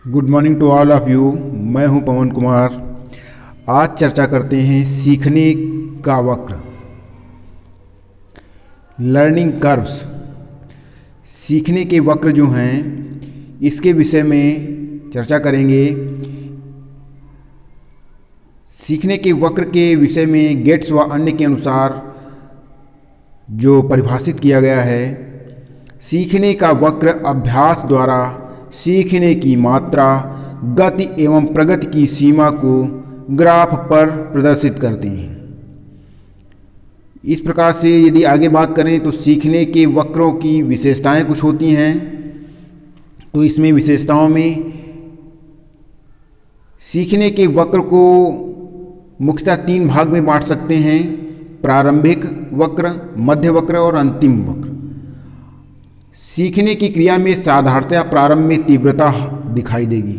Good morning to all of you. मैं हूं पवन कुमार। आज चर्चा करते हैं सीखने का वक्र, लर्निंग कर्व्स। सीखने के वक्र जो हैं इसके विषय में चर्चा करेंगे। सीखने के वक्र के विषय में गेट्स व अन्य के अनुसार जो परिभाषित किया गया है, सीखने का वक्र अभ्यास द्वारा सीखने की मात्रा, गति एवं प्रगति की सीमा को ग्राफ पर प्रदर्शित करते हैं। इस प्रकार से यदि आगे बात करें तो सीखने के वक्रों की विशेषताएं कुछ होती हैं। तो इसमें विशेषताओं में सीखने के वक्र को मुख्यतः 3 भाग में बांट सकते हैं: प्रारंभिक वक्र, मध्य वक्र और अंतिम वक्र। सीखने की क्रिया में साधारणतया प्रारंभ में तीव्रता दिखाई देगी,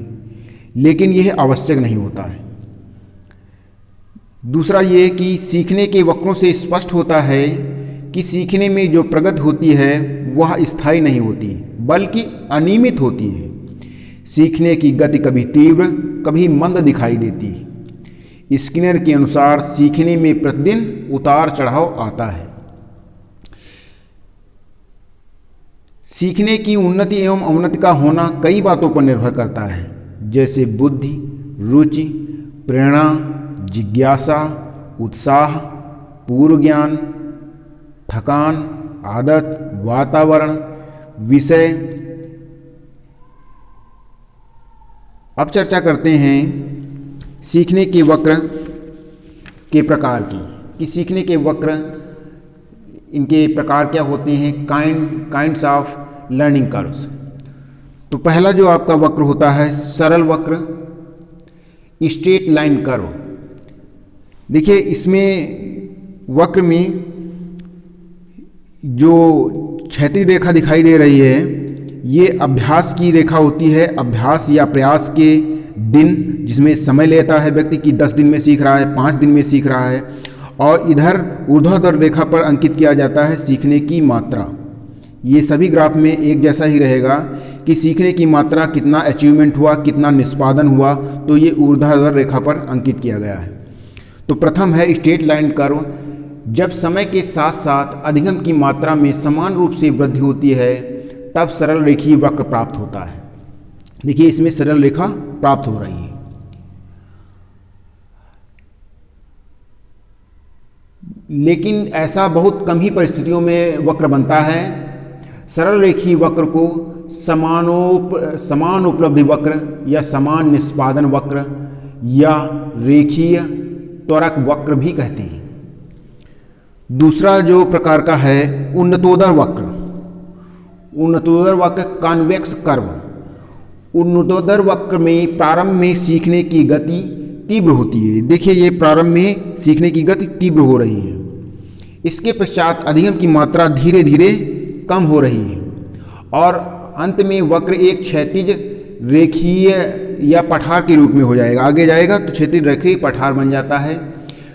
लेकिन यह आवश्यक नहीं होता है। दूसरा ये कि सीखने के वक्रों से स्पष्ट होता है कि सीखने में जो प्रगति होती है वह स्थायी नहीं होती, बल्कि अनियमित होती है। सीखने की गति कभी तीव्र कभी मंद दिखाई देती है। स्किनर के अनुसार सीखने में प्रतिदिन उतार चढ़ाव आता है। सीखने की उन्नति एवं अवनति का होना कई बातों पर निर्भर करता है, जैसे बुद्धि, रुचि, प्रेरणा, जिज्ञासा, उत्साह, पूर्व ज्ञान, थकान, आदत, वातावरण, विषय। अब चर्चा करते हैं सीखने के वक्र के प्रकार की, कि सीखने के वक्र, इनके प्रकार क्या होते हैं, काइंड्स ऑफ लर्निंग कर्व्स। तो पहला जो आपका वक्र होता है सरल वक्र, स्ट्रेट लाइन कर्व। देखिए इसमें वक्र में जो क्षैतिज रेखा दिखाई दे रही है ये अभ्यास की रेखा होती है। अभ्यास या प्रयास के दिन, जिसमें समय लेता है व्यक्ति कि 10 दिन में सीख रहा है, 5 दिन में सीख रहा है। और इधर ऊर्ध्वाधर रेखा पर अंकित किया जाता है सीखने की मात्रा। ये सभी ग्राफ में एक जैसा ही रहेगा कि सीखने की मात्रा, कितना अचीवमेंट हुआ, कितना निष्पादन हुआ, तो ये ऊर्ध्वाधर रेखा पर अंकित किया गया है। तो प्रथम है स्ट्रेट लाइन कर्व। जब समय के साथ साथ अधिगम की मात्रा में समान रूप से वृद्धि होती है तब सरल रेखीय वक्र प्राप्त होता है। देखिए इसमें सरल रेखा प्राप्त हो रही है। लेकिन ऐसा बहुत कम ही परिस्थितियों में वक्र बनता है। सरल रेखीय वक्र को समान उपलब्धि वक्र या समान निष्पादन वक्र या रेखीय त्वरक वक्र भी कहते हैं। दूसरा जो प्रकार का है उन्नतोदर वक्र। उन्नतोदर वक्र कॉन्वेक्स कर्व। उन्नतोदर वक्र में प्रारंभ में सीखने की गति तीव्र होती है। देखिए ये प्रारंभ में सीखने की गति तीव्र हो रही है, इसके पश्चात अधिगम की मात्रा धीरे धीरे कम हो रही है और अंत में वक्र एक क्षैतिज रेखीय या पठार के रूप में हो जाएगा। आगे जाएगा तो क्षैतिज रेखीय पठार बन जाता है,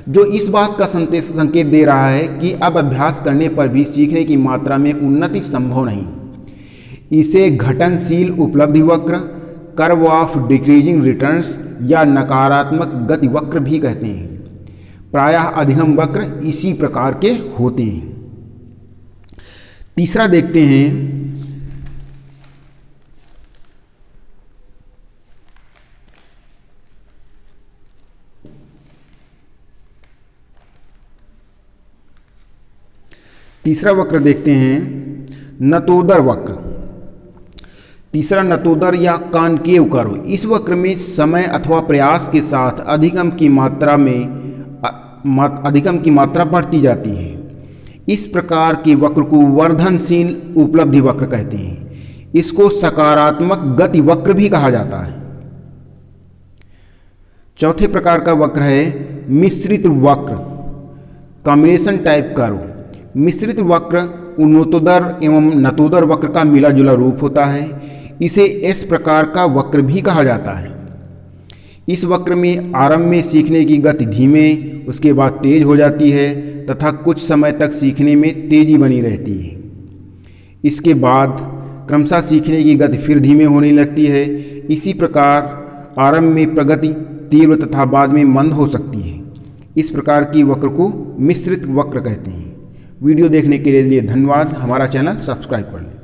जो इस बात का संकेत दे रहा है कि अब अभ्यास करने पर भी सीखने की मात्रा में उन्नति संभव नहीं। इसे घटनशील उपलब्धि वक्र, कर्व ऑफ डिक्रीजिंग रिटर्न्स या नकारात्मक गति वक्र भी कहते हैं। प्रायः अधिगम वक्र इसी प्रकार के होते हैं। तीसरा देखते हैं तीसरा वक्र देखते हैं नतोदर वक्र। तीसरा नतोदर या कॉनकेव कर्व। इस वक्र में समय अथवा प्रयास के साथ अधिगम की मात्रा बढ़ती जाती है। इस प्रकार के वक्र को वर्धनशील उपलब्धि वक्र कहते हैं। इसको सकारात्मक गति वक्र भी कहा जाता है। चौथे प्रकार का वक्र है मिश्रित वक्र, कॉम्बिनेशन टाइप कर्व। मिश्रित वक्र उन्नतोदर एवं नतोदर वक्र का मिला जुला रूप होता है। इसे इस प्रकार का वक्र भी कहा जाता है। इस वक्र में आरंभ में सीखने की गति धीमे, उसके बाद तेज हो जाती है तथा कुछ समय तक सीखने में तेजी बनी रहती है। इसके बाद क्रमशः सीखने की गति फिर धीमे होने लगती है। इसी प्रकार आरंभ में प्रगति तीव्र तथा बाद में मंद हो सकती है। इस प्रकार की वक्र को मिश्रित वक्र कहते हैं। वीडियो देखने के लिए धन्यवाद। हमारा चैनल सब्सक्राइब कर लें।